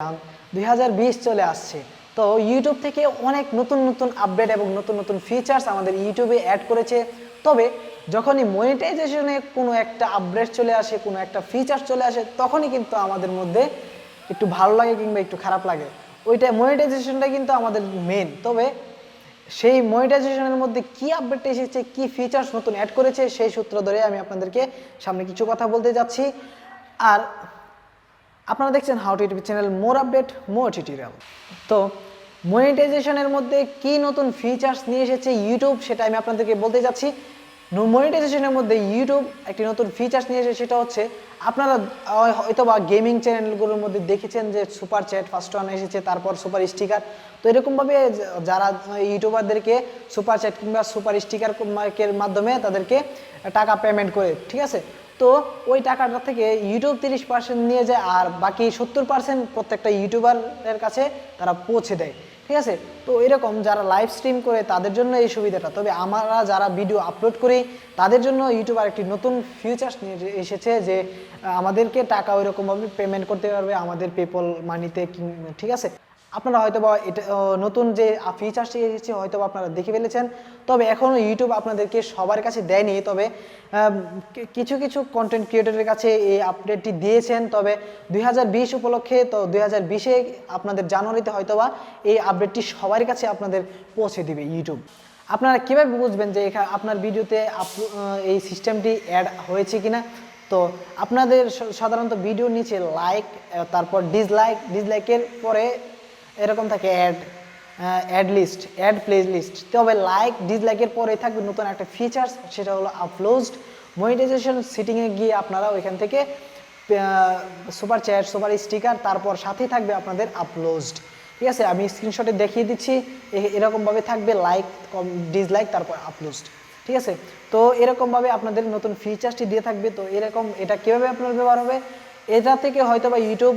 2020 চলে আসছে, তো ইউটিউব থেকে অনেক নতুন নতুন আপডেট এবং নতুন নতুন ফিচার্স আমাদের ইউটিউবে অ্যাড করেছে। তবে যখনই মনিটাইজেশনে কোনো একটা আপডেট চলে আসে, কোনো একটা ফিচার চলে আসে, তখনই কিন্তু আমাদের মধ্যে একটু ভালো লাগে কিংবা একটু খারাপ লাগে। ওইটা মনিটাইজেশনটা কিন্তু আমাদের মেন। তবে সেই মনিটাইজেশনের মধ্যে কি আপডেট এসেছে, কি ফিচার্স নতুন অ্যাড করেছে, সেই সূত্র ধরে আমি আপনাদেরকে সামনে কিছু কথা বলতে যাচ্ছি। আর আপনারা দেখছেন how to YouTube channel more update more tutorial. তো মনিটাইজেশনের মধ্যে কি নতুন ফিচার্স নিয়ে এসেছে ইউটিউব, সেটা আমি আপনাদেরকে বলতে যাচ্ছি। মনিটাইজেশনের মধ্যে ইউটিউব একটি নতুন ফিচার্স নিয়ে এসেছে, সেটা হচ্ছে আপনারা হয়তো বা গেমিং চ্যানেলগুলোর মধ্যে দেখেছেন যে সুপার চ্যাট ফার্স্ট ওয়ান এসেছে, তারপর সুপার স্টিকার। তো এরকমভাবে যারা ইউটিউবারদেরকে সুপার চ্যাট কিংবা সুপার স্টিকারের মাধ্যমে তাদেরকে টাকা পেমেন্ট করে, ঠিক আছে। তো ওই টাকাটা থেকে ইউটিউব 30% নিয়ে যায়, আর বাকি 70% প্রত্যেকটা ইউটিউবারের কাছে তারা পৌঁছে দেয়, ঠিক আছে। তো এরকম যারা লাইভ স্ট্রিম করে তাদের জন্য এই সুবিধাটা। তবে আমরা যারা ভিডিও আপলোড করি তাদের জন্য ইউটিউব আরেকটি নতুন ফিচার্স নিয়ে এসেছে, যে আমাদেরকে টাকা ওইরকমভাবে পেমেন্ট করতে পারবে আমাদের পেপল মানিতে, ঠিক আছে। আপনারা হয়তো বা এটা নতুন যে ফিচার্সটি এসেছে হয়তো আপনারা দেখে ফেলেছেন। তবে এখনও ইউটিউব আপনাদেরকে সবার কাছে দেয়নি, তবে কিছু কিছু কন্টেন্ট ক্রিয়েটরের কাছে এই আপডেটটি দিয়েছেন। তবে 2020 উপলক্ষে, তো 2020-এ আপনাদের জানুয়ারিতে হয়তো বা এই আপডেটটি সবার কাছে আপনাদের পৌঁছে দিবে ইউটিউব। আপনারা কীভাবে বুঝবেন যে এখানে আপনার ভিডিওতে এই সিস্টেমটি অ্যাড হয়েছে কিনা? তো আপনাদের সাধারণত ভিডিওর নিচে লাইক, তারপর ডিসলাইকের পরে এরকম থাকে add list, add playlist. তবে লাইক ডিসলাইকের পরে থাকবে নতুন একটা ফিচার্স, সেটা হলো আপলোড। মনিটাইজেশন সেটিংয়ে গিয়ে আপনারা ওইখান থেকে সুপার চ্যাট, সুপার স্টিকার, তারপর সাথেই থাকবে আপনাদের আপলোড, ঠিক আছে। আমি স্ক্রিনশটে দেখিয়ে দিচ্ছি, এরকমভাবে থাকবে লাইক, ডিসলাইক, তারপর আপলোড, ঠিক আছে। তো এরকমভাবে আপনাদের নতুন ফিচার্সটি দিয়ে থাকবে। তো এরকম এটা কীভাবে আপনার ব্যবহার হবে, এটা থেকে হয়তো বা ইউটিউব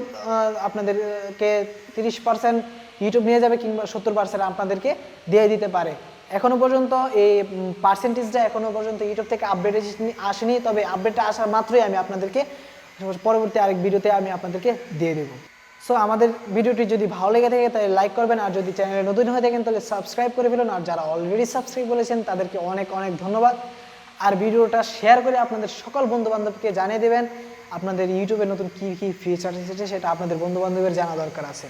আপনাদেরকে 30% ইউটিউব নিয়ে যাবে, কিংবা 70% আপনাদেরকে দিয়ে দিতে পারে। এখনও পর্যন্ত এই পার্সেন্টেজটা এখনও পর্যন্ত ইউটিউব থেকে আপডেট আসেনি। তবে আপডেটটা আসার মাত্রই আমি আপনাদেরকে পরবর্তী আরেক ভিডিওতে আমি আপনাদেরকে দিয়ে দেবো। সো আমাদের ভিডিওটি যদি ভালো লেগে থাকে তাহলে লাইক করবেন, আর যদি চ্যানেলে নতুন হয়ে থাকেন তাহলে সাবস্ক্রাইব করে ফেলুন। আর যারা অলরেডি সাবস্ক্রাইব করেছেন তাদেরকে অনেক অনেক ধন্যবাদ। আর ভিডিওটা শেয়ার করে আপনাদের সকল বন্ধুবান্ধবকে জানিয়ে দেবেন আপনাদের ইউটিউবে নতুন কী কী ফিচার এসেছে, সেটা আপনাদের বন্ধুবান্ধবের জানা দরকার আছে।